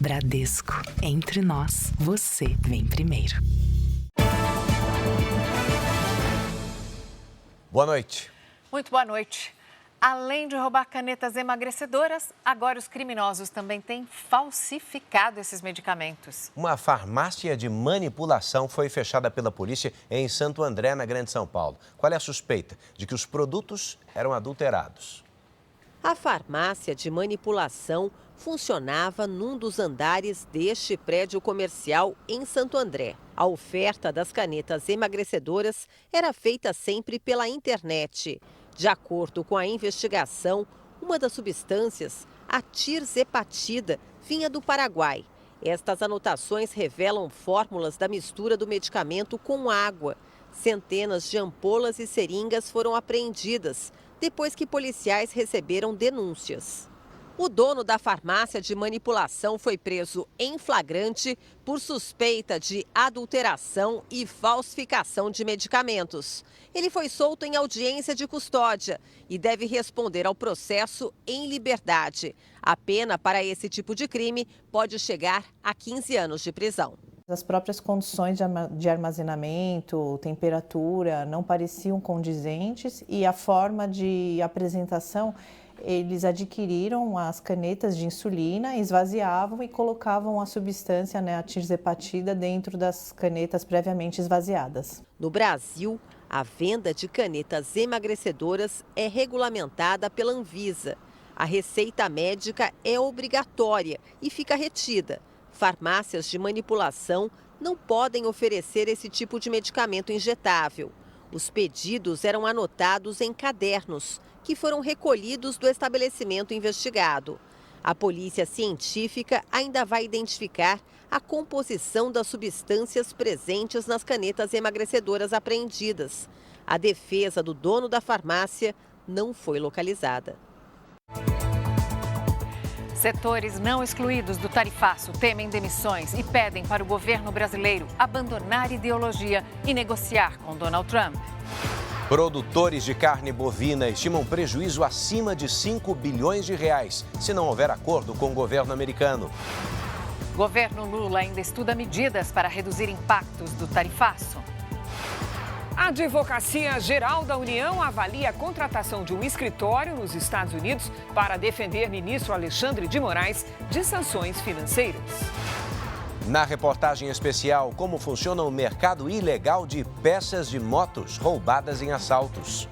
Bradesco. Entre nós, você vem primeiro. Boa noite. Muito boa noite. Além de roubar canetas emagrecedoras, agora os criminosos também têm falsificado esses medicamentos. Uma farmácia de manipulação foi fechada pela polícia em Santo André, na Grande São Paulo. Qual é a suspeita? De que os produtos eram adulterados. A farmácia de manipulação funcionava num dos andares deste prédio comercial em Santo André. A oferta das canetas emagrecedoras era feita sempre pela internet. De acordo com a investigação, uma das substâncias, a tirzepatida, vinha do Paraguai. Estas anotações revelam fórmulas da mistura do medicamento com água. Centenas de ampolas e seringas foram apreendidas depois que policiais receberam denúncias. O dono da farmácia de manipulação foi preso em flagrante por suspeita de adulteração e falsificação de medicamentos. Ele foi solto em audiência de custódia e deve responder ao processo em liberdade. A pena para esse tipo de crime pode chegar a 15 anos de prisão. As próprias condições de armazenamento, temperatura, não pareciam condizentes e a forma de apresentação, eles adquiriram as canetas de insulina, esvaziavam e colocavam a substância, a tirzepatida, dentro das canetas previamente esvaziadas. No Brasil, a venda de canetas emagrecedoras é regulamentada pela Anvisa. A receita médica é obrigatória e fica retida. Farmácias de manipulação não podem oferecer esse tipo de medicamento injetável. Os pedidos eram anotados em cadernos, que foram recolhidos do estabelecimento investigado. A polícia científica ainda vai identificar a composição das substâncias presentes nas canetas emagrecedoras apreendidas. A defesa do dono da farmácia não foi localizada. Setores não excluídos do tarifaço temem demissões e pedem para o governo brasileiro abandonar ideologia e negociar com Donald Trump. Produtores de carne bovina estimam prejuízo acima de 5 bilhões de reais, se não houver acordo com o governo americano. Governo Lula ainda estuda medidas para reduzir impactos do tarifaço. A Advocacia Geral da União avalia a contratação de um escritório nos Estados Unidos para defender ministro Alexandre de Moraes de sanções financeiras. Na reportagem especial, como funciona o mercado ilegal de peças de motos roubadas em assaltos.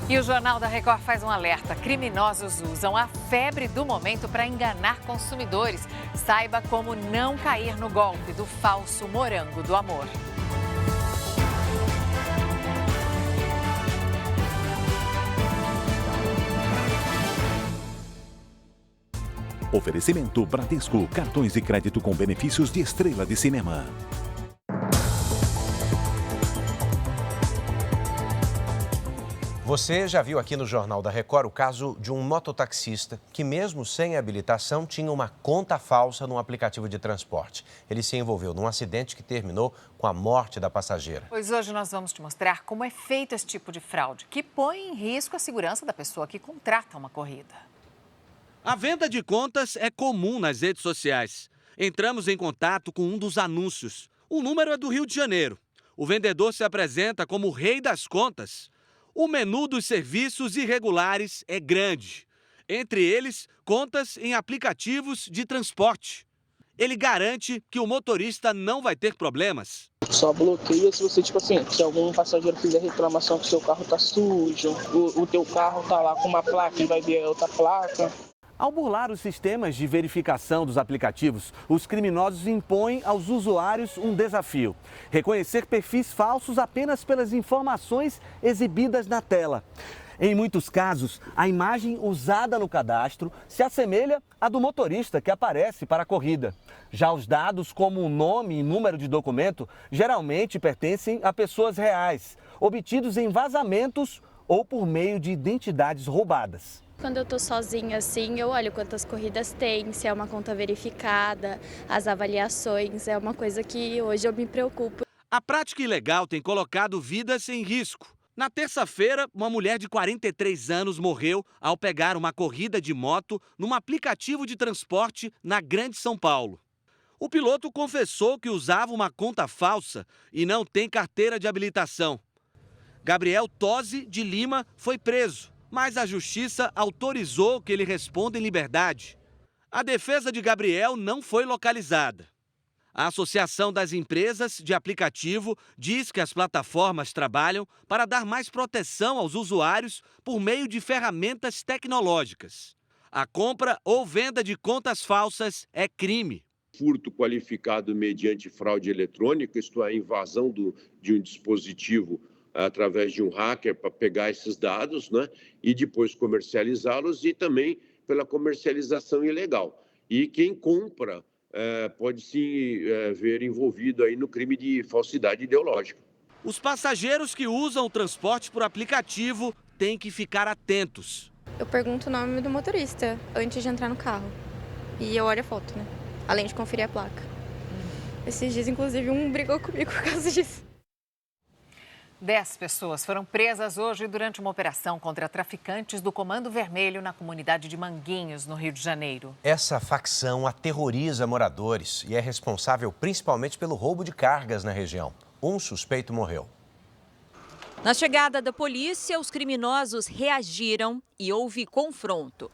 E o Jornal da Record faz um alerta. Criminosos usam a febre do momento para enganar consumidores. Saiba como não cair no golpe do falso morango do amor. Oferecimento Bradesco, cartões de crédito com benefícios de estrela de cinema. Você já viu aqui no Jornal da Record o caso de um mototaxista que, mesmo sem habilitação, tinha uma conta falsa num aplicativo de transporte. Ele se envolveu num acidente que terminou com a morte da passageira. Pois hoje nós vamos te mostrar como é feito esse tipo de fraude, que põe em risco a segurança da pessoa que contrata uma corrida. A venda de contas é comum nas redes sociais. Entramos em contato com um dos anúncios. O número é do Rio de Janeiro. O vendedor se apresenta como o rei das contas. O menu dos serviços irregulares é grande. Entre eles, contas em aplicativos de transporte. Ele garante que o motorista não vai ter problemas. Só bloqueia se você, se algum passageiro fizer reclamação que o seu carro tá sujo, o teu carro tá lá com uma placa e vai ver outra placa. Ao burlar os sistemas de verificação dos aplicativos, os criminosos impõem aos usuários um desafio: reconhecer perfis falsos apenas pelas informações exibidas na tela. Em muitos casos, a imagem usada no cadastro se assemelha à do motorista que aparece para a corrida. Já os dados, como o nome e número de documento, geralmente pertencem a pessoas reais, obtidos em vazamentos ou por meio de identidades roubadas. Quando eu tô sozinha assim, eu olho quantas corridas tem, se é uma conta verificada, as avaliações, é uma coisa que hoje eu me preocupo. A prática ilegal tem colocado vidas em risco. Na terça-feira, uma mulher de 43 anos morreu ao pegar uma corrida de moto num aplicativo de transporte na Grande São Paulo. O piloto confessou que usava uma conta falsa e não tem carteira de habilitação. Gabriel Tosi de Lima foi preso, mas a justiça autorizou que ele responda em liberdade. A defesa de Gabriel não foi localizada. A Associação das Empresas de Aplicativo diz que as plataformas trabalham para dar mais proteção aos usuários por meio de ferramentas tecnológicas. A compra ou venda de contas falsas é crime. Furto qualificado mediante fraude eletrônica, isto é, a invasão de um dispositivo através de um hacker para pegar esses dados, né, e depois comercializá-los, e também pela comercialização ilegal. E quem compra pode se ver envolvido aí no crime de falsidade ideológica. Os passageiros que usam o transporte por aplicativo têm que ficar atentos. Eu pergunto o nome do motorista antes de entrar no carro. E eu olho a foto, né? Além de conferir a placa. Esses dias, inclusive, um brigou comigo por causa disso. 10 pessoas foram presas hoje durante uma operação contra traficantes do Comando Vermelho na comunidade de Manguinhos, no Rio de Janeiro. Essa facção aterroriza moradores e é responsável principalmente pelo roubo de cargas na região. Um suspeito morreu. Na chegada da polícia, os criminosos reagiram e houve confronto.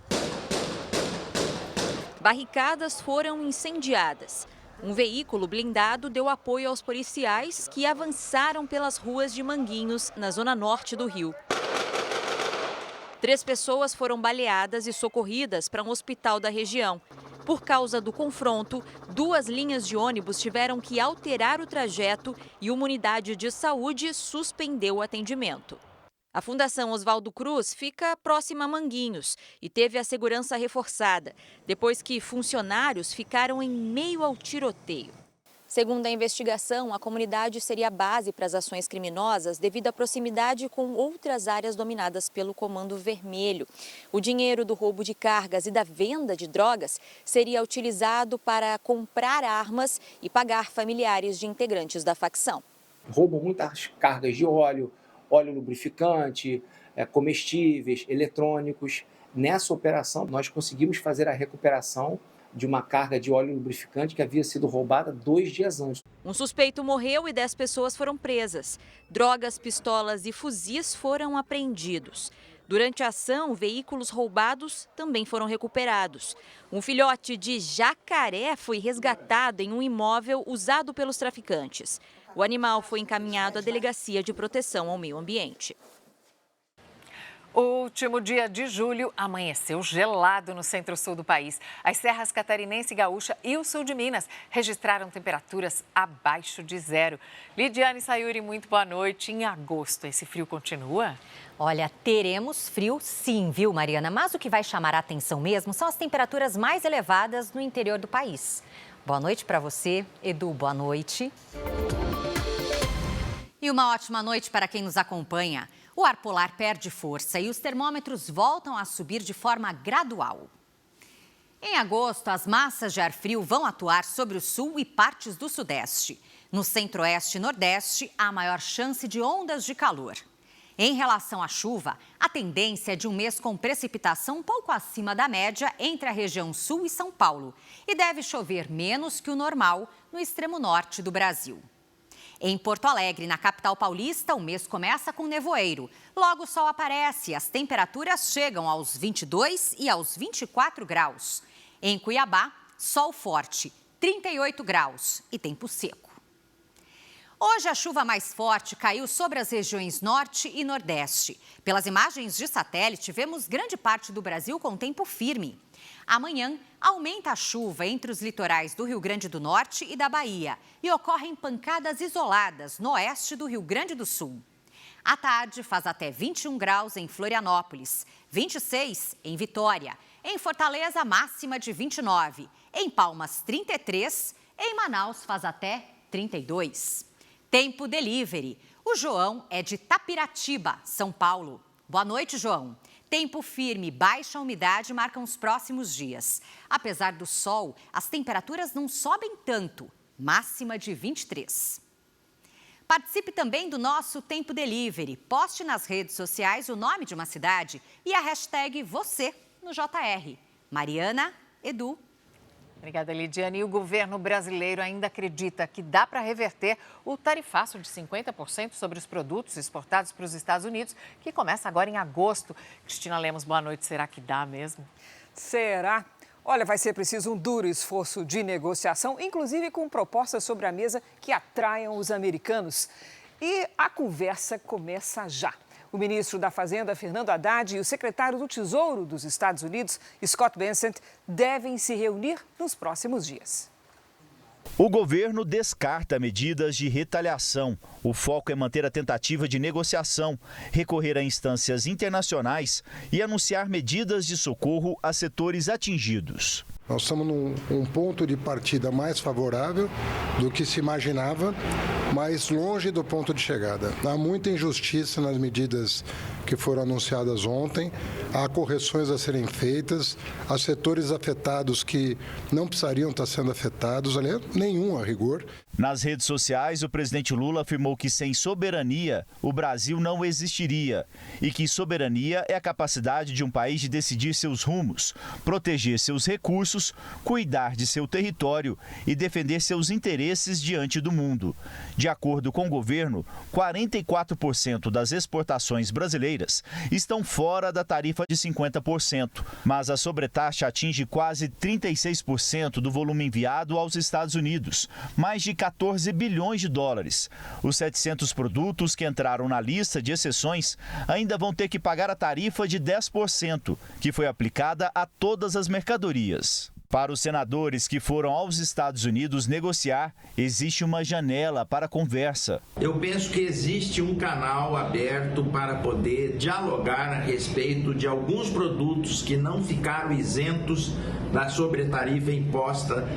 Barricadas foram incendiadas. Um veículo blindado deu apoio aos policiais que avançaram pelas ruas de Manguinhos, na zona norte do Rio. 3 pessoas foram baleadas e socorridas para um hospital da região. Por causa do confronto, 2 linhas de ônibus tiveram que alterar o trajeto e uma unidade de saúde suspendeu o atendimento. A Fundação Oswaldo Cruz fica próxima a Manguinhos e teve a segurança reforçada, depois que funcionários ficaram em meio ao tiroteio. Segundo a investigação, a comunidade seria a base para as ações criminosas devido à proximidade com outras áreas dominadas pelo Comando Vermelho. O dinheiro do roubo de cargas e da venda de drogas seria utilizado para comprar armas e pagar familiares de integrantes da facção. Roubam muitas cargas de óleo lubrificante, comestíveis, eletrônicos. Nessa operação, nós conseguimos fazer a recuperação de uma carga de óleo lubrificante que havia sido roubada 2 dias antes. Um suspeito morreu e 10 pessoas foram presas. Drogas, pistolas e fuzis foram apreendidos. Durante a ação, veículos roubados também foram recuperados. Um filhote de jacaré foi resgatado em um imóvel usado pelos traficantes. O animal foi encaminhado à Delegacia de Proteção ao Meio Ambiente. O último dia de julho amanheceu gelado no centro-sul do país. As serras catarinense e gaúcha e o sul de Minas registraram temperaturas abaixo de zero. Lidiane Sayuri, muito boa noite. Em agosto, esse frio continua? Olha, teremos frio sim, viu, Mariana? Mas o que vai chamar a atenção mesmo são as temperaturas mais elevadas no interior do país. Boa noite para você, Edu, boa noite. E uma ótima noite para quem nos acompanha. O ar polar perde força e os termômetros voltam a subir de forma gradual. Em agosto, as massas de ar frio vão atuar sobre o sul e partes do sudeste. No centro-oeste e nordeste, há maior chance de ondas de calor. Em relação à chuva, a tendência é de um mês com precipitação um pouco acima da média entre a região sul e São Paulo. E deve chover menos que o normal no extremo norte do Brasil. Em Porto Alegre, na capital paulista, o mês começa com nevoeiro. Logo o sol aparece e as temperaturas chegam aos 22 e aos 24 graus. Em Cuiabá, sol forte, 38 graus e tempo seco. Hoje, a chuva mais forte caiu sobre as regiões norte e nordeste. Pelas imagens de satélite, vemos grande parte do Brasil com tempo firme. Amanhã, aumenta a chuva entre os litorais do Rio Grande do Norte e da Bahia e ocorrem pancadas isoladas no oeste do Rio Grande do Sul. À tarde, faz até 21 graus em Florianópolis, 26 em Vitória, em Fortaleza, máxima de 29, em Palmas, 33, em Manaus, faz até 32. Tempo delivery. O João é de Tapiratiba, São Paulo. Boa noite, João. Tempo firme e baixa umidade marcam os próximos dias. Apesar do sol, as temperaturas não sobem tanto, máxima de 23. Participe também do nosso Tempo Delivery. Poste nas redes sociais o nome de uma cidade e a hashtag você no JR. Mariana, Edu. Obrigada, Lidiane. E o governo brasileiro ainda acredita que dá para reverter o tarifaço de 50% sobre os produtos exportados para os Estados Unidos, que começa agora em agosto. Cristina Lemos, boa noite. Será que dá mesmo? Será? Olha, vai ser preciso um duro esforço de negociação, inclusive com propostas sobre a mesa que atraiam os americanos. E a conversa começa já. O ministro da Fazenda, Fernando Haddad, e o secretário do Tesouro dos Estados Unidos, Scott Bessent, devem se reunir nos próximos dias. O governo descarta medidas de retaliação. O foco é manter a tentativa de negociação, recorrer a instâncias internacionais e anunciar medidas de socorro a setores atingidos. Nós estamos num ponto de partida mais favorável do que se imaginava, mas longe do ponto de chegada. Há muita injustiça nas medidas que foram anunciadas ontem, há correções a serem feitas, há setores afetados que não precisariam estar sendo afetados, aliás, nenhum a rigor. Nas redes sociais, o presidente Lula afirmou que sem soberania, o Brasil não existiria e que soberania é a capacidade de um país de decidir seus rumos, proteger seus recursos, cuidar de seu território e defender seus interesses diante do mundo. De acordo com o governo, 44% das exportações brasileiras estão fora da tarifa de 50%, mas a sobretaxa atinge quase 36% do volume enviado aos Estados Unidos, mais de 14 bilhões de dólares. Os 700 produtos que entraram na lista de exceções ainda vão ter que pagar a tarifa de 10%, que foi aplicada a todas as mercadorias. Para os senadores que foram aos Estados Unidos negociar, existe uma janela para conversa. Eu penso que existe um canal aberto para poder dialogar a respeito de alguns produtos que não ficaram isentos da sobretarifa imposta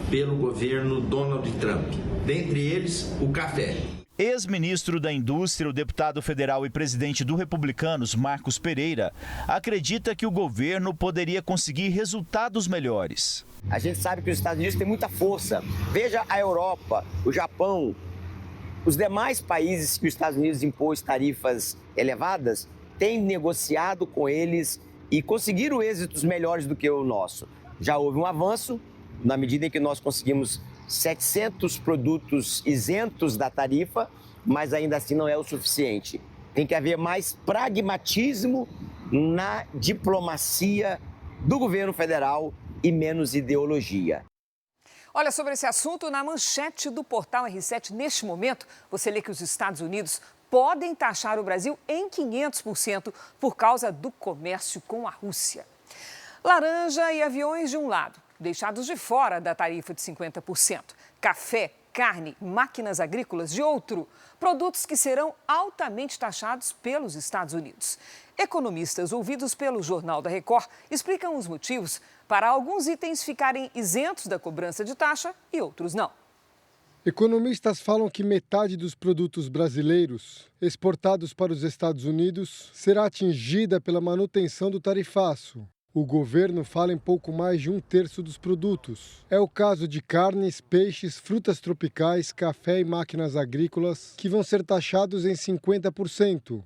pelo governo Donald Trump. Dentre eles, o café. Ex-ministro da Indústria, o deputado federal e presidente do Republicanos, Marcos Pereira, acredita que o governo poderia conseguir resultados melhores. A gente sabe que os Estados Unidos têm muita força. Veja a Europa, o Japão, os demais países que os Estados Unidos impôs tarifas elevadas, têm negociado com eles e conseguiram êxitos melhores do que o nosso. Já houve um avanço na medida em que nós conseguimos 700 produtos isentos da tarifa, mas ainda assim não é o suficiente. Tem que haver mais pragmatismo na diplomacia do governo federal e menos ideologia. Olha, sobre esse assunto, na manchete do portal R7, neste momento, você lê que os Estados Unidos podem taxar o Brasil em 500% por causa do comércio com a Rússia. Laranja e aviões de um lado, deixados de fora da tarifa de 50%. Café, carne, máquinas agrícolas de outro. Produtos que serão altamente taxados pelos Estados Unidos. Economistas ouvidos pelo Jornal da Record explicam os motivos para alguns itens ficarem isentos da cobrança de taxa e outros não. Economistas falam que metade dos produtos brasileiros exportados para os Estados Unidos será atingida pela manutenção do tarifaço. O governo fala em pouco mais de 1/3 dos produtos. É o caso de carnes, peixes, frutas tropicais, café e máquinas agrícolas, que vão ser taxados em 50%.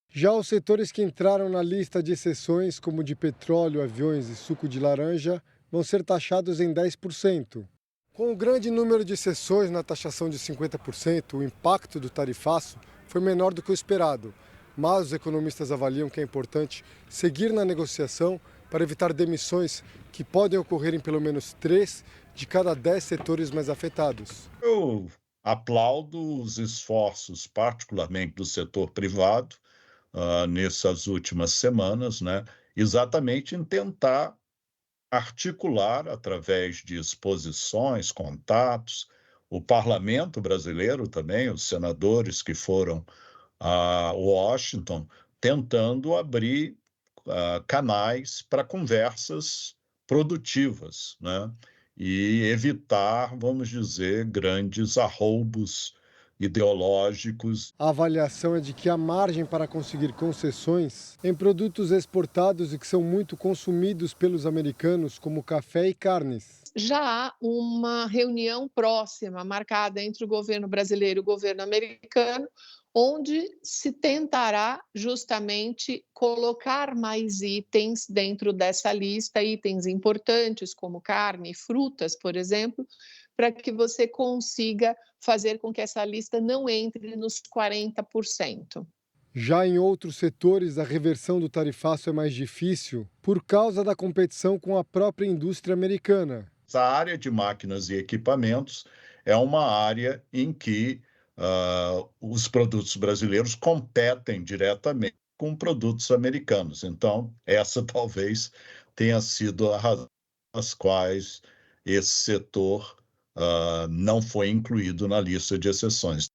Já os setores que entraram na lista de exceções, como de petróleo, aviões e suco de laranja, vão ser taxados em 10%. Com o grande número de exceções na taxação de 50%, o impacto do tarifaço foi menor do que o esperado. Mas os economistas avaliam que é importante seguir na negociação para evitar demissões que podem ocorrer em pelo menos 3 de cada 10 setores mais afetados. Eu aplaudo os esforços, particularmente do setor privado, nessas últimas semanas, né, exatamente em tentar articular, através de exposições, contatos, o parlamento brasileiro também, os senadores que foram a Washington, tentando abrir canais para conversas produtivas, né? E evitar, vamos dizer, grandes arroubos ideológicos. A avaliação é de que há margem para conseguir concessões em produtos exportados e que são muito consumidos pelos americanos, como café e carnes. Já há uma reunião próxima marcada entre o governo brasileiro e o governo americano, onde se tentará justamente colocar mais itens dentro dessa lista, itens importantes como carne e frutas, por exemplo, para que você consiga fazer com que essa lista não entre nos 40%. Já em outros setores, a reversão do tarifaço é mais difícil por causa da competição com a própria indústria americana. A área de máquinas e equipamentos é uma área em que os produtos brasileiros competem diretamente com produtos americanos. Então, essa talvez tenha sido a razão pelas quais esse setor não foi incluído na lista de exceções.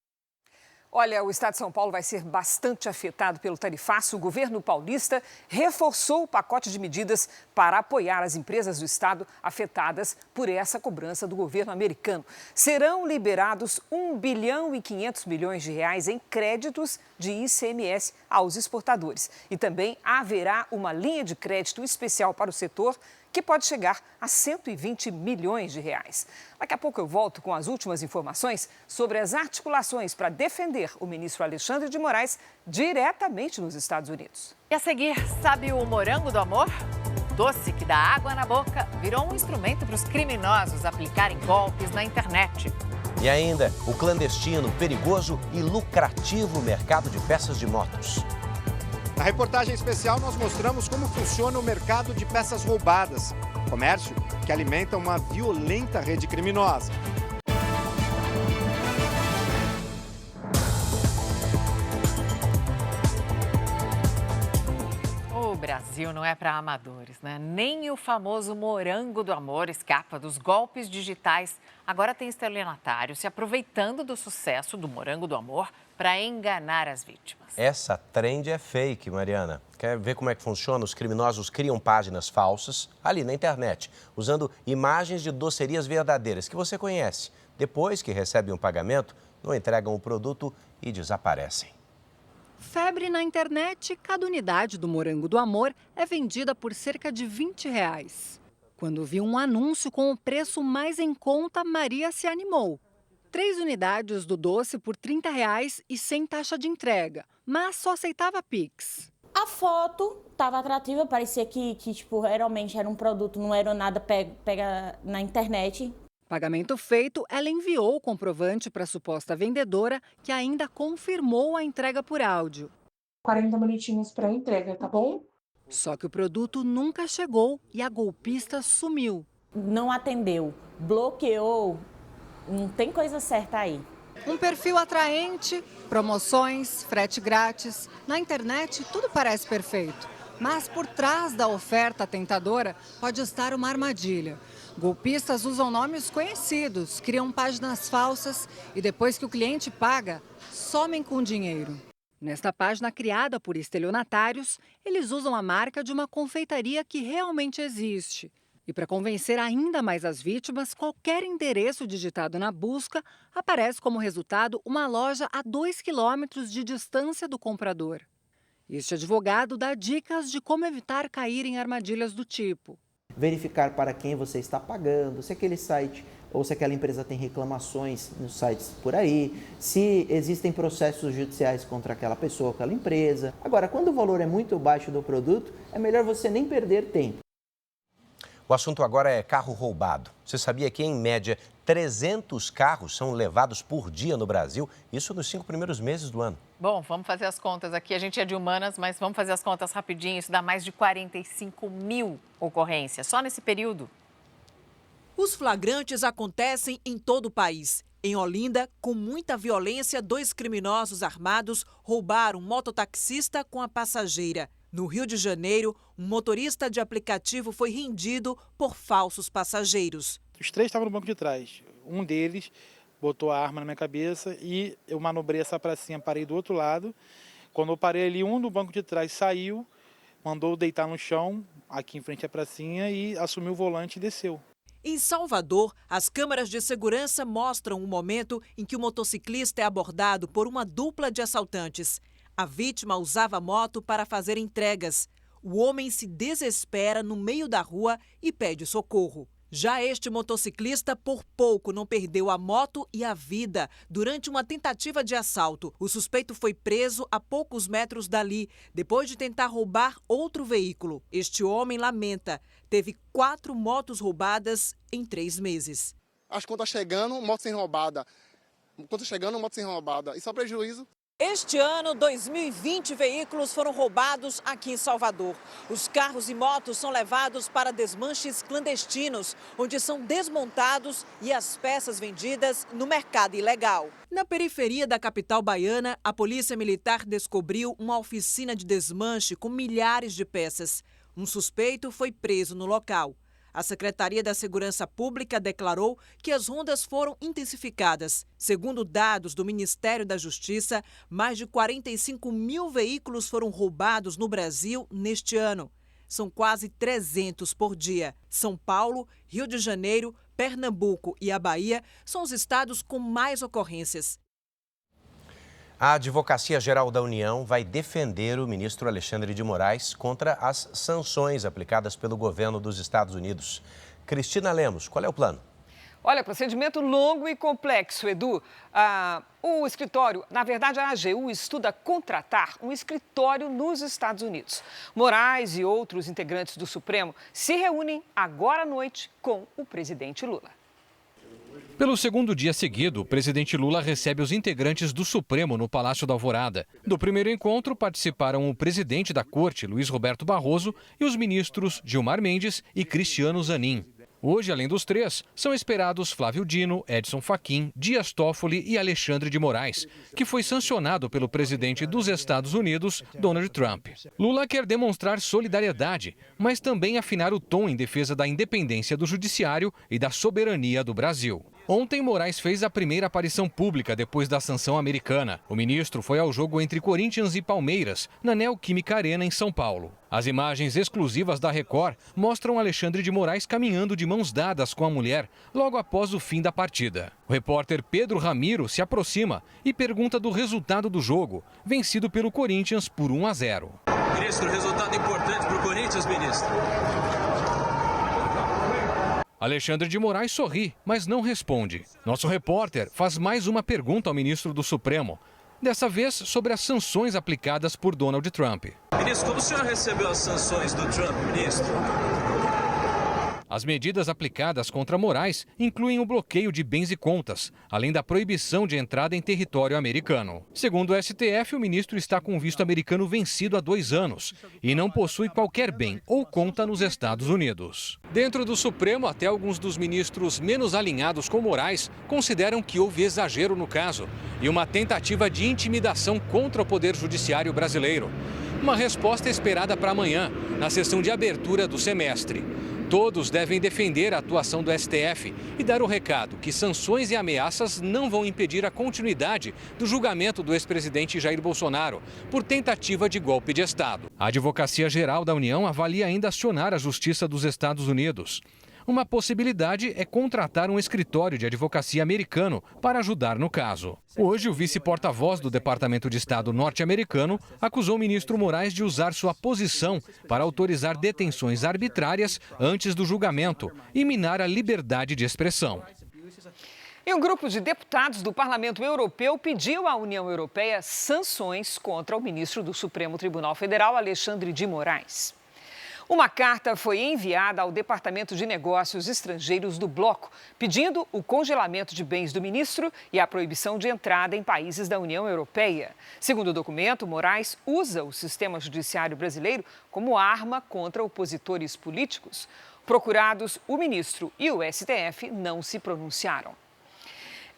Olha, o estado de São Paulo vai ser bastante afetado pelo tarifaço. O governo paulista reforçou o pacote de medidas para apoiar as empresas do estado afetadas por essa cobrança do governo americano. Serão liberados 1 bilhão e 500 milhões de reais em créditos de ICMS aos exportadores. E também haverá uma linha de crédito especial para o setor que pode chegar a 120 milhões de reais. Daqui a pouco eu volto com as últimas informações sobre as articulações para defender o ministro Alexandre de Moraes diretamente nos Estados Unidos. E a seguir, sabe o morango do amor? O doce que dá água na boca virou um instrumento para os criminosos aplicarem golpes na internet. E ainda, o clandestino, perigoso e lucrativo mercado de peças de motos. Na reportagem especial, nós mostramos como funciona o mercado de peças roubadas, comércio que alimenta uma violenta rede criminosa. O Brasil não é para amadores, né? Nem o famoso morango do amor escapa dos golpes digitais. Agora tem estelionatário se aproveitando do sucesso do morango do amor para enganar as vítimas. Essa trend é fake, Mariana. Quer ver como é que funciona? Os criminosos criam páginas falsas ali na internet, usando imagens de docerias verdadeiras que você conhece. Depois que recebem um pagamento, não entregam o produto e desaparecem. Febre na internet, cada unidade do morango do amor é vendida por cerca de R$20. Quando viu um anúncio com o preço mais em conta, Maria se animou. 3 unidades do doce por R$30 e sem taxa de entrega, mas só aceitava Pix. A foto estava atrativa, parecia que realmente era um produto, não era nada pega na internet. Pagamento feito, ela enviou o comprovante para a suposta vendedora, que ainda confirmou a entrega por áudio. 40 minutinhos para entrega, tá bom? Só que o produto nunca chegou e a golpista sumiu. Não atendeu, bloqueou, não tem coisa certa aí. Um perfil atraente, promoções, frete grátis. Na internet tudo parece perfeito, mas por trás da oferta tentadora pode estar uma armadilha. Golpistas usam nomes conhecidos, criam páginas falsas e depois que o cliente paga, somem com o dinheiro. Nesta página criada por estelionatários, eles usam a marca de uma confeitaria que realmente existe. E para convencer ainda mais as vítimas, qualquer endereço digitado na busca aparece como resultado uma loja a 2 quilômetros de distância do comprador. Este advogado dá dicas de como evitar cair em armadilhas do tipo. Verificar para quem você está pagando, se aquele site ou se aquela empresa tem reclamações nos sites por aí, se existem processos judiciais contra aquela pessoa ou aquela empresa. Agora, quando o valor é muito baixo do produto, é melhor você nem perder tempo. O assunto agora é carro roubado. Você sabia que, em média, 300 carros são levados por dia no Brasil? Isso nos 5 primeiros meses do ano. Bom, vamos fazer as contas aqui. A gente é de humanas, mas vamos fazer as contas rapidinho. Isso dá mais de 45 mil ocorrências só nesse período. Os flagrantes acontecem em todo o país. Em Olinda, com muita violência, 2 criminosos armados roubaram um mototaxista com a passageira. No Rio de Janeiro, um motorista de aplicativo foi rendido por falsos passageiros. Os 3 estavam no banco de trás. Um deles botou a arma na minha cabeça e eu manobrei essa pracinha, parei do outro lado. Quando eu parei ali, um do banco de trás saiu, mandou deitar no chão, aqui em frente à pracinha, e assumiu o volante e desceu. Em Salvador, as câmeras de segurança mostram o momento em que o motociclista é abordado por uma dupla de assaltantes. A vítima usava a moto para fazer entregas. O homem se desespera no meio da rua e pede socorro. Já este motociclista por pouco não perdeu a moto e a vida durante uma tentativa de assalto. O suspeito foi preso a poucos metros dali, depois de tentar roubar outro veículo. Este homem lamenta, teve 4 motos roubadas em 3 meses. As contas chegando, moto sem roubada. Contas chegando, moto sem roubada. Isso é prejuízo. Este ano, 2.020 veículos foram roubados aqui em Salvador. Os carros e motos são levados para desmanches clandestinos, onde são desmontados e as peças vendidas no mercado ilegal. Na periferia da capital baiana, a Polícia Militar descobriu uma oficina de desmanche com milhares de peças. Um suspeito foi preso no local. A Secretaria da Segurança Pública declarou que as rondas foram intensificadas. Segundo dados do Ministério da Justiça, mais de 45 mil veículos foram roubados no Brasil neste ano. São quase 300 por dia. São Paulo, Rio de Janeiro, Pernambuco e a Bahia são os estados com mais ocorrências. A Advocacia Geral da União vai defender o ministro Alexandre de Moraes contra as sanções aplicadas pelo governo dos Estados Unidos. Cristina Lemos, qual é o plano? Olha, procedimento longo e complexo, Edu. O escritório, na verdade, a AGU estuda contratar um escritório nos Estados Unidos. Moraes e outros integrantes do Supremo se reúnem agora à noite com o presidente Lula. Pelo segundo dia seguido, o presidente Lula recebe os integrantes do Supremo no Palácio da Alvorada. Do primeiro encontro participaram o presidente da Corte, Luiz Roberto Barroso, e os ministros Gilmar Mendes e Cristiano Zanin. Hoje, além dos 3, são esperados Flávio Dino, Edson Fachin, Dias Toffoli e Alexandre de Moraes, que foi sancionado pelo presidente dos Estados Unidos, Donald Trump. Lula quer demonstrar solidariedade, mas também afinar o tom em defesa da independência do judiciário e da soberania do Brasil. Ontem, Moraes fez a primeira aparição pública depois da sanção americana. O ministro foi ao jogo entre Corinthians e Palmeiras, na Neoquímica Arena, em São Paulo. As imagens exclusivas da Record mostram Alexandre de Moraes caminhando de mãos dadas com a mulher logo após o fim da partida. O repórter Pedro Ramiro se aproxima e pergunta do resultado do jogo, vencido pelo Corinthians por 1-0. Ministro, resultado importante para o Corinthians, ministro. Alexandre de Moraes sorri, mas não responde. Nosso repórter faz mais uma pergunta ao ministro do Supremo, dessa vez sobre as sanções aplicadas por Donald Trump. Ministro, como o senhor recebeu as sanções do Trump, ministro? As medidas aplicadas contra Moraes incluem o bloqueio de bens e contas, além da proibição de entrada em território americano. Segundo o STF, o ministro está com visto americano vencido há 2 anos e não possui qualquer bem ou conta nos Estados Unidos. Dentro do Supremo, até alguns dos ministros menos alinhados com Moraes consideram que houve exagero no caso e uma tentativa de intimidação contra o Poder Judiciário brasileiro. Uma resposta esperada para amanhã, na sessão de abertura do semestre. Todos devem defender a atuação do STF e dar o recado que sanções e ameaças não vão impedir a continuidade do julgamento do ex-presidente Jair Bolsonaro por tentativa de golpe de Estado. A Advocacia Geral da União avalia ainda acionar a Justiça dos Estados Unidos. Uma possibilidade é contratar um escritório de advocacia americano para ajudar no caso. Hoje, o vice-porta-voz do Departamento de Estado norte-americano acusou o ministro Moraes de usar sua posição para autorizar detenções arbitrárias antes do julgamento e minar a liberdade de expressão. E um grupo de deputados do Parlamento Europeu pediu à União Europeia sanções contra o ministro do Supremo Tribunal Federal, Alexandre de Moraes. Uma carta foi enviada ao Departamento de Negócios Estrangeiros do Bloco, pedindo o congelamento de bens do ministro e a proibição de entrada em países da União Europeia. Segundo o documento, Moraes usa o sistema judiciário brasileiro como arma contra opositores políticos. Procurados, o ministro e o STF não se pronunciaram.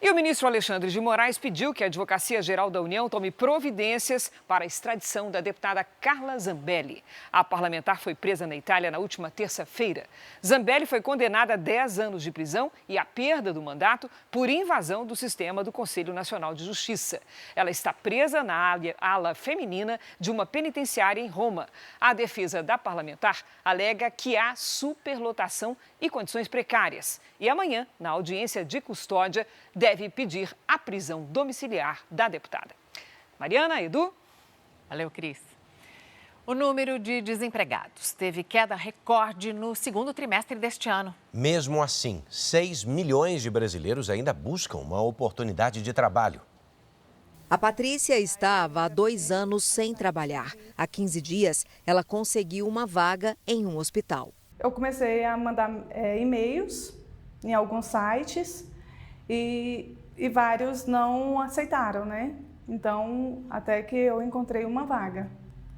E o ministro Alexandre de Moraes pediu que a Advocacia Geral da União tome providências para a extradição da deputada Carla Zambelli. A parlamentar foi presa na Itália na última terça-feira. Zambelli foi condenada a 10 anos de prisão e à perda do mandato por invasão do sistema do Conselho Nacional de Justiça. Ela está presa na ala feminina de uma penitenciária em Roma. A defesa da parlamentar alega que há superlotação e condições precárias. E amanhã, na audiência de custódia, deve pedir a prisão domiciliar da deputada. Mariana, Edu. Valeu, Cris. O número de desempregados teve queda recorde no segundo trimestre deste ano. Mesmo assim, 6 milhões de brasileiros ainda buscam uma oportunidade de trabalho. A Patrícia estava há 2 anos sem trabalhar. Há 15 dias, ela conseguiu uma vaga em um hospital. Eu comecei a mandar e-mails em alguns sites e vários não aceitaram, né? Então, até que eu encontrei uma vaga,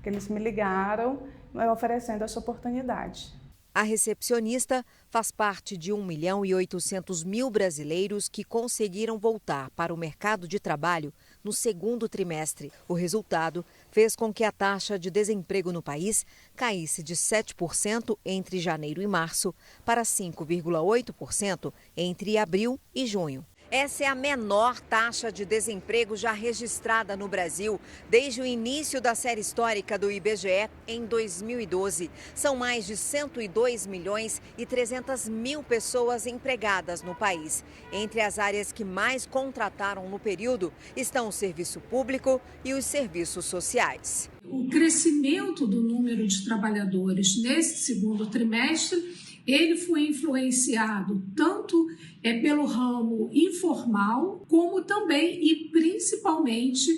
que eles me ligaram oferecendo essa oportunidade. A recepcionista faz parte de 1.800.000 brasileiros que conseguiram voltar para o mercado de trabalho no segundo trimestre. O resultado fez com que a taxa de desemprego no país caísse de 7% entre janeiro e março para 5,8% entre abril e junho. Essa é a menor taxa de desemprego já registrada no Brasil desde o início da série histórica do IBGE em 2012. São mais de 102.300.000 pessoas empregadas no país. Entre as áreas que mais contrataram no período estão o serviço público e os serviços sociais. O crescimento do número de trabalhadores nesse segundo trimestre, ele foi influenciado tanto pelo ramo informal, como também e principalmente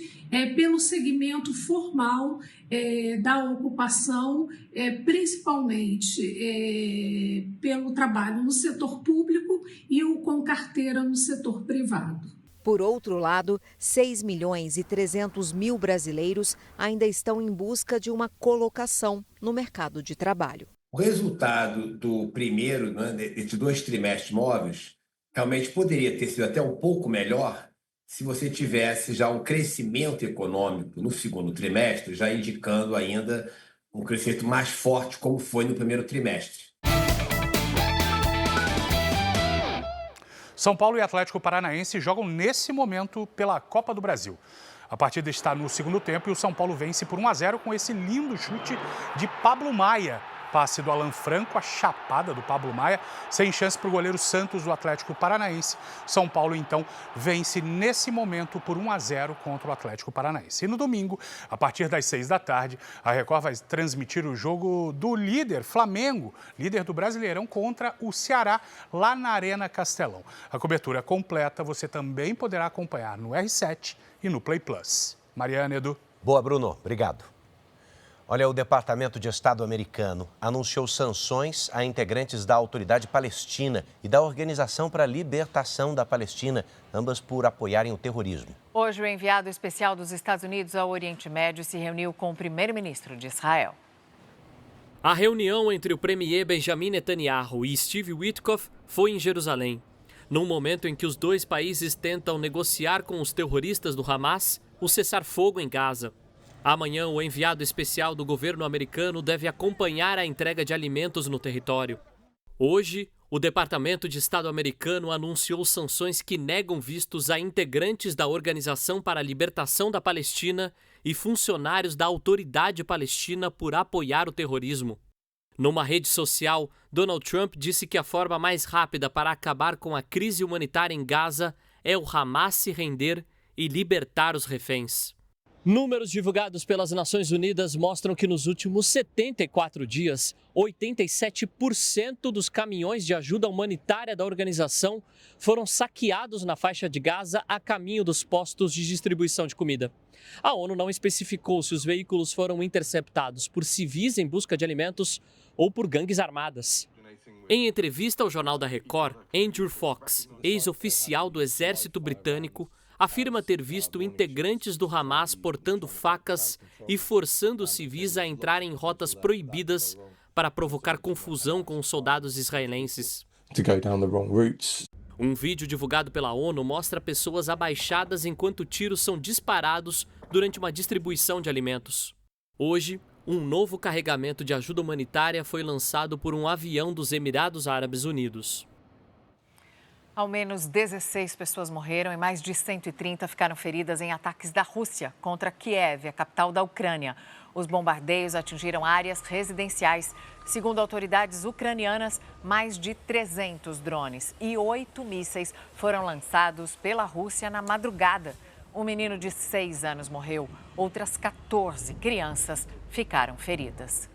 pelo segmento formal da ocupação, principalmente pelo trabalho no setor público e o com carteira no setor privado. Por outro lado, 6.300.000 brasileiros ainda estão em busca de uma colocação no mercado de trabalho. O resultado do primeiro, desses 2 trimestres móveis, realmente poderia ter sido até um pouco melhor se você tivesse já um crescimento econômico no segundo trimestre, já indicando ainda um crescimento mais forte, como foi no primeiro trimestre. São Paulo e Atlético Paranaense jogam nesse momento pela Copa do Brasil. A partida está no segundo tempo e o São Paulo vence por 1-0 com esse lindo chute de Pablo Maia. Passe do Alan Franco, a chapada do Pablo Maia, sem chance para o goleiro Santos do Atlético Paranaense. São Paulo, então, vence nesse momento por 1-0 contra o Atlético Paranaense. E no domingo, a partir das 6 da tarde, a Record vai transmitir o jogo do líder, Flamengo, líder do Brasileirão, contra o Ceará, lá na Arena Castelão. A cobertura completa você também poderá acompanhar no R7 e no Play Plus. Mariana, Edu. Boa, Bruno. Obrigado. Olha, o Departamento de Estado americano anunciou sanções a integrantes da Autoridade Palestina e da Organização para a Libertação da Palestina, ambas por apoiarem o terrorismo. Hoje, o enviado especial dos Estados Unidos ao Oriente Médio se reuniu com o primeiro-ministro de Israel. A reunião entre o premier Benjamin Netanyahu e Steve Witkoff foi em Jerusalém. Num momento em que os dois países tentam negociar com os terroristas do Hamas o cessar-fogo em Gaza. Amanhã, o enviado especial do governo americano deve acompanhar a entrega de alimentos no território. Hoje, o Departamento de Estado americano anunciou sanções que negam vistos a integrantes da Organização para a Libertação da Palestina e funcionários da Autoridade Palestina por apoiar o terrorismo. Numa rede social, Donald Trump disse que a forma mais rápida para acabar com a crise humanitária em Gaza é o Hamas se render e libertar os reféns. Números divulgados pelas Nações Unidas mostram que nos últimos 74 dias, 87% dos caminhões de ajuda humanitária da organização foram saqueados na faixa de Gaza a caminho dos postos de distribuição de comida. A ONU não especificou se os veículos foram interceptados por civis em busca de alimentos ou por gangues armadas. Em entrevista ao Jornal da Record, Andrew Fox, ex-oficial do Exército Britânico, afirma ter visto integrantes do Hamas portando facas e forçando os civis a entrar em rotas proibidas para provocar confusão com os soldados israelenses. Um vídeo divulgado pela ONU mostra pessoas abaixadas enquanto tiros são disparados durante uma distribuição de alimentos. Hoje, um novo carregamento de ajuda humanitária foi lançado por um avião dos Emirados Árabes Unidos. Ao menos 16 pessoas morreram e mais de 130 ficaram feridas em ataques da Rússia contra Kiev, a capital da Ucrânia. Os bombardeios atingiram áreas residenciais. Segundo autoridades ucranianas, mais de 300 drones e 8 mísseis foram lançados pela Rússia na madrugada. Um menino de 6 anos morreu. Outras 14 crianças ficaram feridas.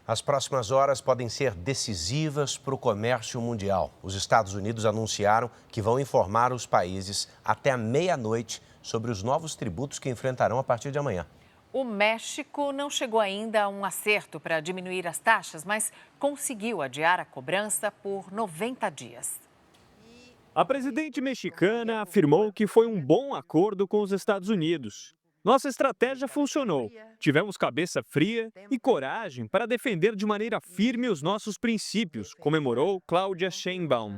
As próximas horas podem ser decisivas para o comércio mundial. Os Estados Unidos anunciaram que vão informar os países até a meia-noite sobre os novos tributos que enfrentarão a partir de amanhã. O México não chegou ainda a um acerto para diminuir as taxas, mas conseguiu adiar a cobrança por 90 dias. A presidente mexicana afirmou que foi um bom acordo com os Estados Unidos. Nossa estratégia funcionou. Tivemos cabeça fria e coragem para defender de maneira firme os nossos princípios, comemorou Claudia Sheinbaum.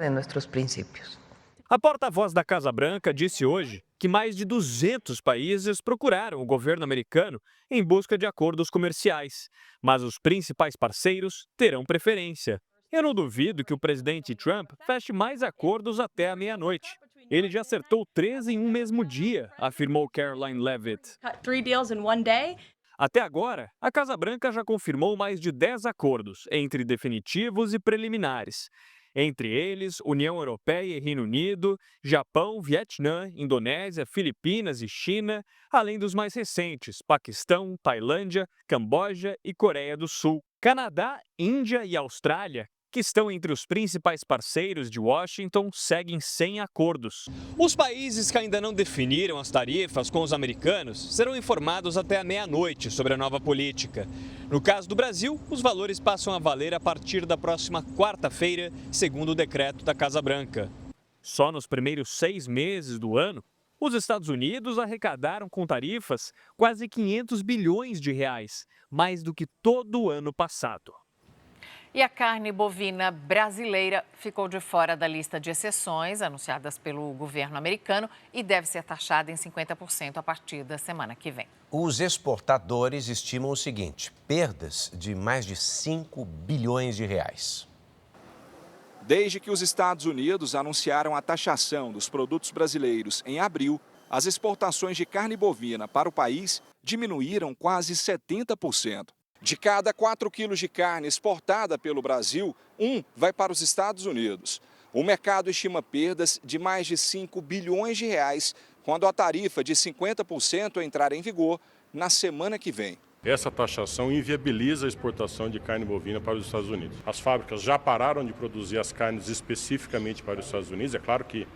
A porta-voz da Casa Branca disse hoje que mais de 200 países procuraram o governo americano em busca de acordos comerciais, mas os principais parceiros terão preferência. Eu não duvido que o presidente Trump feche mais acordos até a meia-noite. Ele já acertou 13 em um mesmo dia, afirmou Caroline Leavitt. Até agora, a Casa Branca já confirmou mais de 10 acordos, entre definitivos e preliminares. Entre eles, União Europeia e Reino Unido, Japão, Vietnã, Indonésia, Filipinas e China, além dos mais recentes, Paquistão, Tailândia, Camboja e Coreia do Sul. Canadá, Índia e Austrália, que estão entre os principais parceiros de Washington, seguem sem acordos. Os países que ainda não definiram as tarifas com os americanos serão informados até a meia-noite sobre a nova política. No caso do Brasil, os valores passam a valer a partir da próxima quarta-feira, segundo o decreto da Casa Branca. Só nos primeiros 6 meses do ano, os Estados Unidos arrecadaram com tarifas quase 500 bilhões de reais, mais do que todo o ano passado. E a carne bovina brasileira ficou de fora da lista de exceções anunciadas pelo governo americano e deve ser taxada em 50% a partir da semana que vem. Os exportadores estimam o seguinte: perdas de mais de 5 bilhões de reais. Desde que os Estados Unidos anunciaram a taxação dos produtos brasileiros em abril, as exportações de carne bovina para o país diminuíram quase 70%. De cada 4 quilos de carne exportada pelo Brasil, 1 vai para os Estados Unidos. O mercado estima perdas de mais de 5 bilhões de reais quando a tarifa de 50% entrar em vigor na semana que vem. Essa taxação inviabiliza a exportação de carne bovina para os Estados Unidos. As fábricas já pararam de produzir as carnes especificamente para os Estados Unidos. É claro que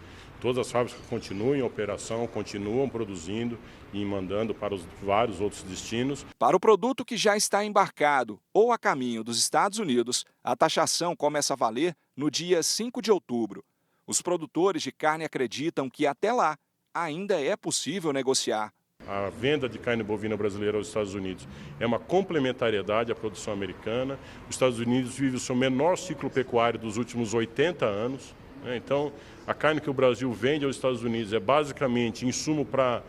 todas as fábricas continuam em operação, continuam produzindo e mandando para os vários outros destinos. Para o produto que já está embarcado ou a caminho dos Estados Unidos, a taxação começa a valer no dia 5 de outubro. Os produtores de carne acreditam que até lá ainda é possível negociar. A venda de carne bovina brasileira aos Estados Unidos é uma complementariedade à produção americana. Os Estados Unidos vive o seu menor ciclo pecuário dos últimos 80 anos. Então, a carne que o Brasil vende aos Estados Unidos é basicamente insumo para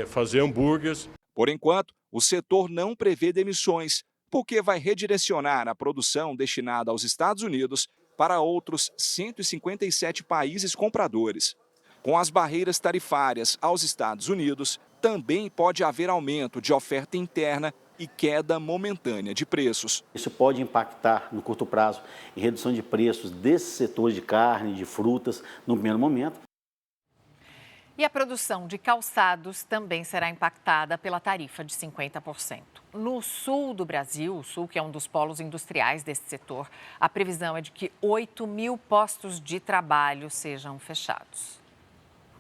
fazer hambúrgueres. Por enquanto, o setor não prevê demissões, porque vai redirecionar a produção destinada aos Estados Unidos para outros 157 países compradores. Com as barreiras tarifárias aos Estados Unidos, também pode haver aumento de oferta interna e queda momentânea de preços. Isso pode impactar no curto prazo em redução de preços desses setores de carne, de frutas, no primeiro momento. E a produção de calçados também será impactada pela tarifa de 50%. No sul do Brasil, o sul que é um dos polos industriais desse setor, a previsão é de que 8 mil postos de trabalho sejam fechados.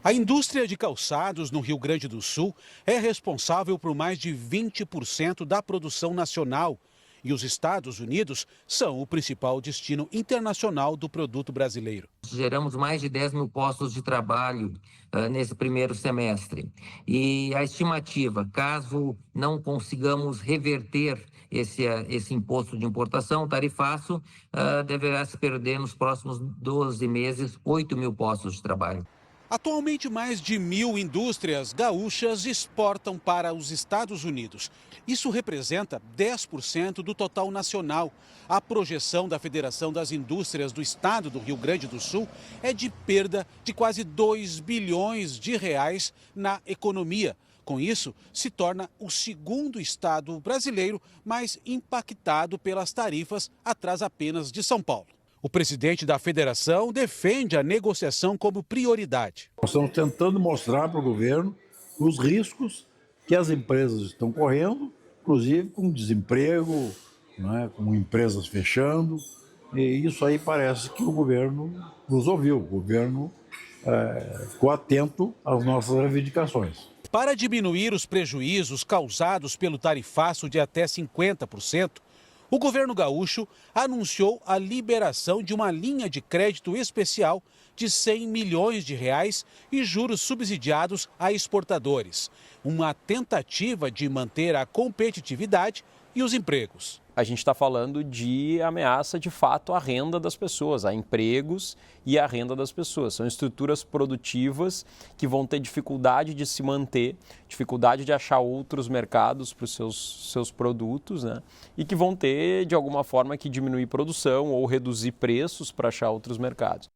A indústria de calçados no Rio Grande do Sul é responsável por mais de 20% da produção nacional. E os Estados Unidos são o principal destino internacional do produto brasileiro. Geramos mais de 10 mil postos de trabalho nesse primeiro semestre. E a estimativa, caso não consigamos reverter esse imposto de importação, o tarifaço, deverá se perder nos próximos 12 meses 8 mil postos de trabalho. Atualmente, mais de 1.000 indústrias gaúchas exportam para os Estados Unidos. Isso representa 10% do total nacional. A projeção da Federação das Indústrias do Estado do Rio Grande do Sul é de perda de quase 2 bilhões de reais na economia. Com isso, se torna o segundo estado brasileiro mais impactado pelas tarifas, atrás apenas de São Paulo. O presidente da federação defende a negociação como prioridade. Nós estamos tentando mostrar para o governo os riscos que as empresas estão correndo, inclusive com desemprego, né, com empresas fechando. E isso aí parece que o governo nos ouviu, o governo ficou atento às nossas reivindicações. Para diminuir os prejuízos causados pelo tarifaço de até 50%, o governo gaúcho anunciou a liberação de uma linha de crédito especial de 100 milhões de reais e juros subsidiados a exportadores. Uma tentativa de manter a competitividade e os empregos. A gente está falando de ameaça, de fato, à renda das pessoas, a empregos e à renda das pessoas. São estruturas produtivas que vão ter dificuldade de se manter, dificuldade de achar outros mercados para os seus produtos, né? E que vão ter, de alguma forma, que diminuir produção ou reduzir preços para achar outros mercados.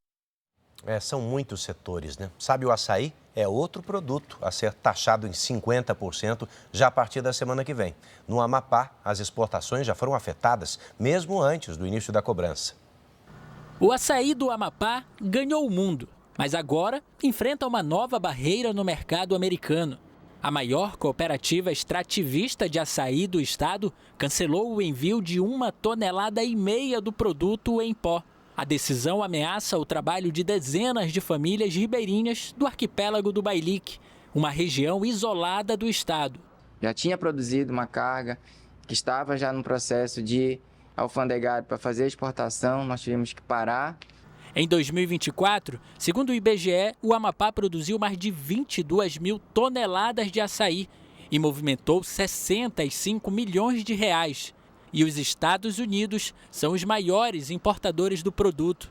São muitos setores, né? Sabe, o açaí é outro produto a ser taxado em 50% já a partir da semana que vem. No Amapá, as exportações já foram afetadas, mesmo antes do início da cobrança. O açaí do Amapá ganhou o mundo, mas agora enfrenta uma nova barreira no mercado americano. A maior cooperativa extrativista de açaí do estado cancelou o envio de 1,5 toneladas do produto em pó. A decisão ameaça o trabalho de dezenas de famílias ribeirinhas do arquipélago do Bailique, uma região isolada do estado. Já tinha produzido uma carga que estava já no processo de alfandegário para fazer a exportação, nós tivemos que parar. Em 2024, segundo o IBGE, o Amapá produziu mais de 22 mil toneladas de açaí e movimentou 65 milhões de reais. E os Estados Unidos são os maiores importadores do produto.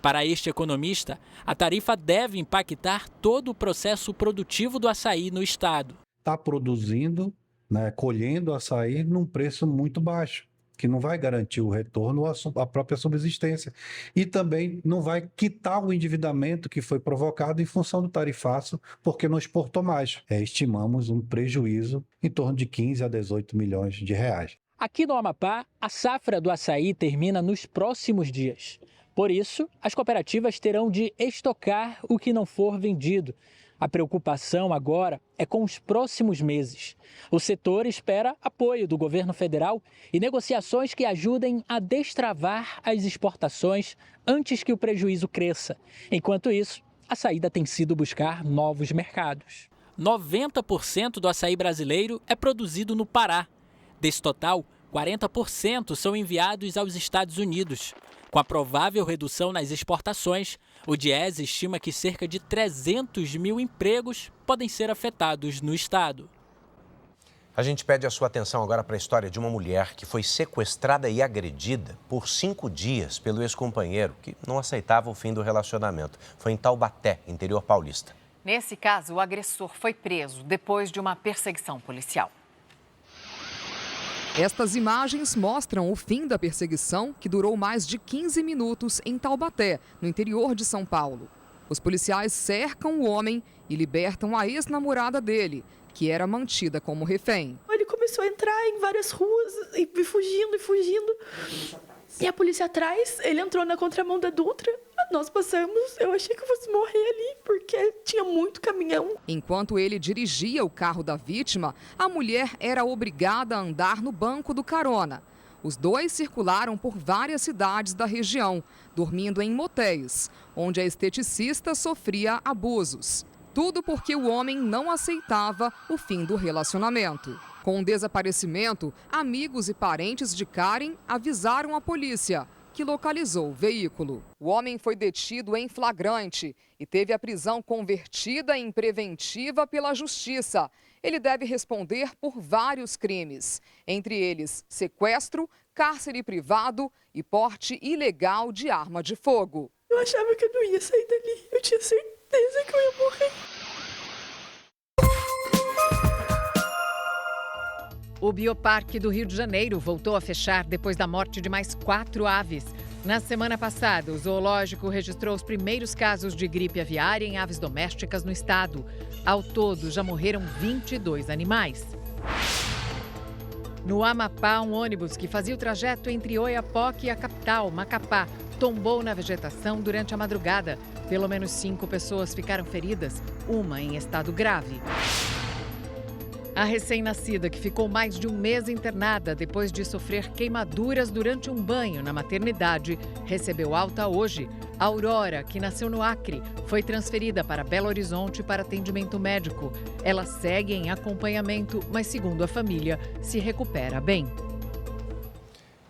Para este economista, a tarifa deve impactar todo o processo produtivo do açaí no estado. Está produzindo, né, colhendo açaí num preço muito baixo, que não vai garantir o retorno à própria subsistência. E também não vai quitar o endividamento que foi provocado em função do tarifaço, porque não exportou mais. Estimamos um prejuízo em torno de 15 a 18 milhões de reais. Aqui no Amapá, a safra do açaí termina nos próximos dias. Por isso, as cooperativas terão de estocar o que não for vendido. A preocupação agora é com os próximos meses. O setor espera apoio do governo federal e negociações que ajudem a destravar as exportações antes que o prejuízo cresça. Enquanto isso, a saída tem sido buscar novos mercados. 90% do açaí brasileiro é produzido no Pará. Desse total, 40% são enviados aos Estados Unidos. Com a provável redução nas exportações, o Diese estima que cerca de 300 mil empregos podem ser afetados no estado. A gente pede a sua atenção agora para a história de uma mulher que foi sequestrada e agredida por 5 dias pelo ex-companheiro, que não aceitava o fim do relacionamento. Foi em Taubaté, interior paulista. Nesse caso, o agressor foi preso depois de uma perseguição policial. Estas imagens mostram o fim da perseguição, que durou mais de 15 minutos em Taubaté, no interior de São Paulo. Os policiais cercam o homem e libertam a ex-namorada dele, que era mantida como refém. Ele começou a entrar em várias ruas e fugindo. E a polícia atrás, ele entrou na contramão da Dutra. Nós passamos, eu achei que eu fosse morrer ali, porque tinha muito caminhão. Enquanto ele dirigia o carro da vítima, a mulher era obrigada a andar no banco do carona. Os dois circularam por várias cidades da região, dormindo em motéis, onde a esteticista sofria abusos. Tudo porque o homem não aceitava o fim do relacionamento. Com o desaparecimento, amigos e parentes de Karen avisaram a polícia. que localizou o veículo. O homem foi detido em flagrante e teve a prisão convertida em preventiva pela Justiça. Ele deve responder por vários crimes, entre eles sequestro, cárcere privado e porte ilegal de arma de fogo. Eu achava que eu não ia sair dali, eu tinha certeza que eu ia morrer. O Bioparque do Rio de Janeiro voltou a fechar depois da morte de mais 4 aves. Na semana passada, o zoológico registrou os primeiros casos de gripe aviária em aves domésticas no estado. Ao todo, já morreram 22 animais. No Amapá, um ônibus que fazia o trajeto entre Oiapoque e a capital, Macapá, tombou na vegetação durante a madrugada. Pelo menos 5 pessoas ficaram feridas, uma em estado grave. A recém-nascida, que ficou mais de um mês internada depois de sofrer queimaduras durante um banho na maternidade, recebeu alta hoje. A Aurora, que nasceu no Acre, foi transferida para Belo Horizonte para atendimento médico. Ela segue em acompanhamento, mas, segundo a família, se recupera bem.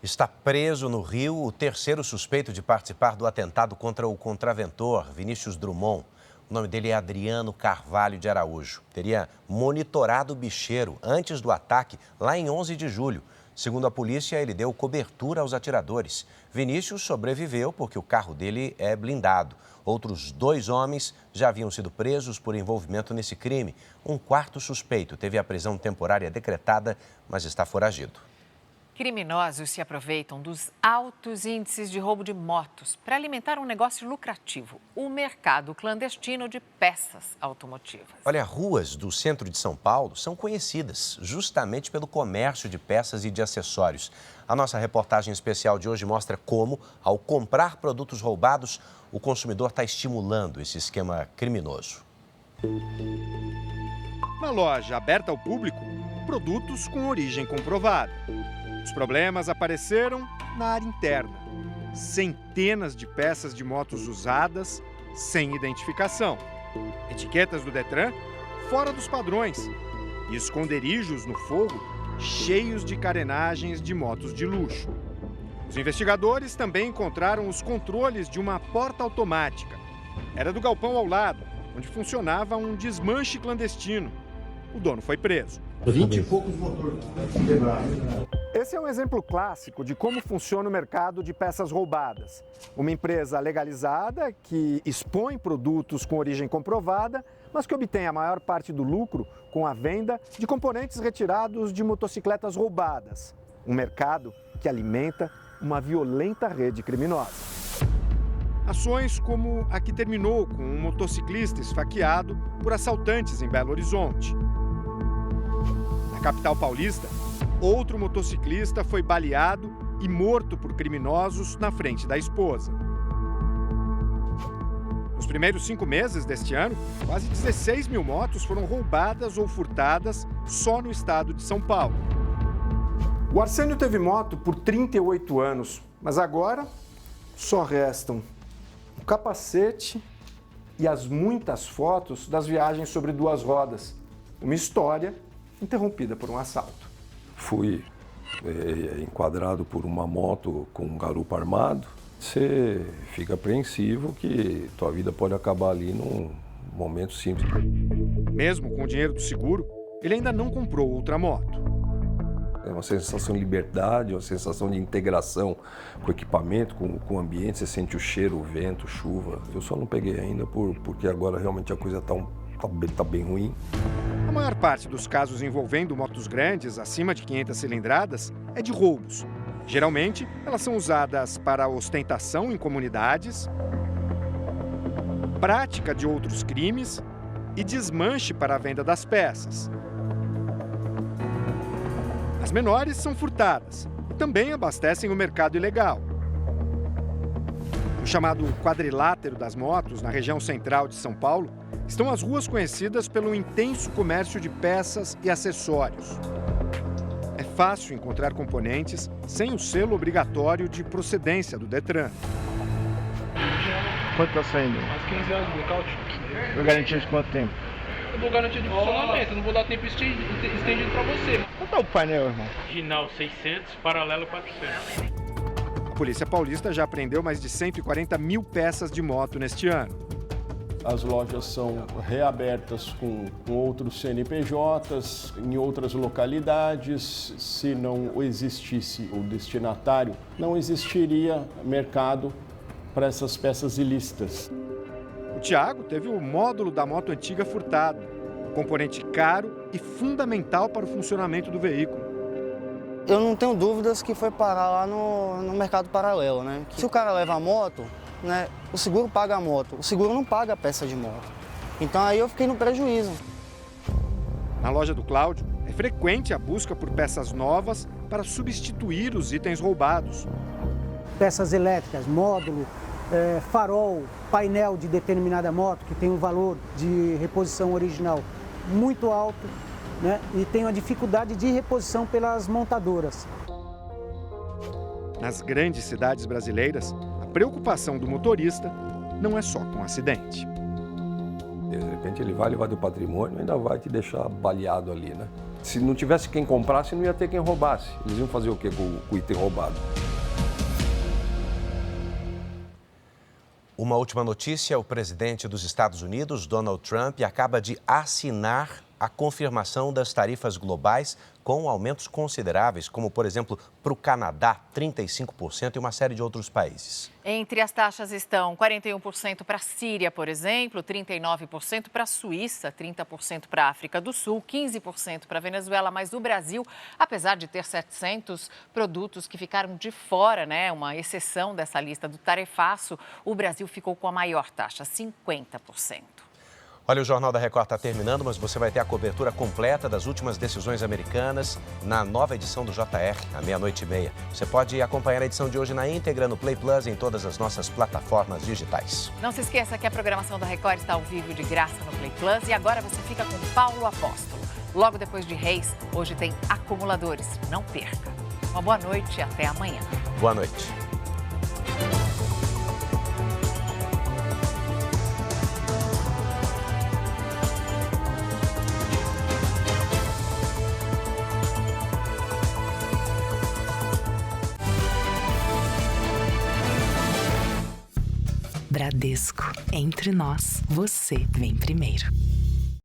Está preso no Rio o terceiro suspeito de participar do atentado contra o contraventor Vinícius Drummond. O nome dele é Adriano Carvalho de Araújo. Teria monitorado o bicheiro antes do ataque, lá em 11 de julho. Segundo a polícia, ele deu cobertura aos atiradores. Vinícius sobreviveu porque o carro dele é blindado. Outros 2 homens já haviam sido presos por envolvimento nesse crime. Um quarto suspeito teve a prisão temporária decretada, mas está foragido. Criminosos se aproveitam dos altos índices de roubo de motos para alimentar um negócio lucrativo, o mercado clandestino de peças automotivas. Olha, ruas do centro de São Paulo são conhecidas justamente pelo comércio de peças e de acessórios. A nossa reportagem especial de hoje mostra como, ao comprar produtos roubados, o consumidor está estimulando esse esquema criminoso. Na loja aberta ao público, produtos com origem comprovada. Os problemas apareceram na área interna. Centenas de peças de motos usadas, sem identificação. Etiquetas do Detran fora dos padrões. E esconderijos no forro cheios de carenagens de motos de luxo. Os investigadores também encontraram os controles de uma porta automática. Era do galpão ao lado, onde funcionava um desmanche clandestino. O dono foi preso. 20 e poucos motores quebrados. Esse é um exemplo clássico de como funciona o mercado de peças roubadas. Uma empresa legalizada que expõe produtos com origem comprovada, mas que obtém a maior parte do lucro com a venda de componentes retirados de motocicletas roubadas. Um mercado que alimenta uma violenta rede criminosa. Ações como a que terminou com um motociclista esfaqueado por assaltantes em Belo Horizonte. Na capital paulista, outro motociclista foi baleado e morto por criminosos na frente da esposa. Nos primeiros 5 meses deste ano, quase 16 mil motos foram roubadas ou furtadas só no estado de São Paulo. O Arsênio teve moto por 38 anos, mas agora só restam o capacete e as muitas fotos das viagens sobre 2 rodas. Uma história interrompida por um assalto. Fui enquadrado por uma moto com um garupa armado. Você fica apreensivo que tua vida pode acabar ali num momento simples. Mesmo com o dinheiro do seguro, ele ainda não comprou outra moto. É uma sensação de liberdade, uma sensação de integração com o equipamento, com o ambiente. Você sente o cheiro, o vento, chuva. Eu só não peguei ainda porque agora realmente a coisa tá bem ruim. A maior parte dos casos envolvendo motos grandes, acima de 500 cilindradas, é de roubos. Geralmente, elas são usadas para ostentação em comunidades, prática de outros crimes e desmanche para a venda das peças. As menores são furtadas e também abastecem o mercado ilegal. No chamado quadrilátero das motos, na região central de São Paulo, estão as ruas conhecidas pelo intenso comércio de peças e acessórios. É fácil encontrar componentes sem o selo obrigatório de procedência do Detran. Quanto está saindo? Umas 15 anos de blackout. Foi garantia de quanto tempo? Eu dou garantia de funcionamento, não vou dar tempo estendido para você. Quanto é o painel, irmão? Original 600, paralelo 400. A Polícia Paulista já apreendeu mais de 140 mil peças de moto neste ano. As lojas são reabertas com outros CNPJs, em outras localidades. Se não existisse o destinatário, não existiria mercado para essas peças ilícitas. O Thiago teve o módulo da moto antiga furtado, um componente caro e fundamental para o funcionamento do veículo. Eu não tenho dúvidas que foi parar lá no mercado paralelo, né? Se o cara leva a moto, né, o seguro paga a moto, o seguro não paga a peça de moto. Então aí eu fiquei no prejuízo. Na loja do Cláudio, é frequente a busca por peças novas para substituir os itens roubados. Peças elétricas, módulo, farol, painel de determinada moto que tem um valor de reposição original muito alto, né, e tem uma dificuldade de reposição pelas montadoras. Nas grandes cidades brasileiras, a preocupação do motorista não é só com o acidente. De repente ele vai levar teu patrimônio e ainda vai te deixar baleado ali, né? Se não tivesse quem comprasse, não ia ter quem roubasse. Eles iam fazer o quê com o item roubado? Uma última notícia: o presidente dos Estados Unidos, Donald Trump, acaba de assinar a confirmação das tarifas globais com aumentos consideráveis, como, por exemplo, para o Canadá, 35%, e uma série de outros países. Entre as taxas estão 41% para a Síria, por exemplo, 39% para a Suíça, 30% para a África do Sul, 15% para a Venezuela, mas o Brasil, apesar de ter 700 produtos que ficaram de fora, né, uma exceção dessa lista do tarifaço, o Brasil ficou com a maior taxa, 50%. Olha, o Jornal da Record está terminando, mas você vai ter a cobertura completa das últimas decisões americanas na nova edição do JR, à 00:30. Você pode acompanhar a edição de hoje na íntegra, no Play Plus e em todas as nossas plataformas digitais. Não se esqueça que a programação da Record está ao vivo de graça no Play Plus e agora você fica com Paulo Apóstolo. Logo depois de Reis, hoje tem Acumuladores. Não perca. Uma boa noite e até amanhã. Boa noite. Bradesco, entre nós, você vem primeiro.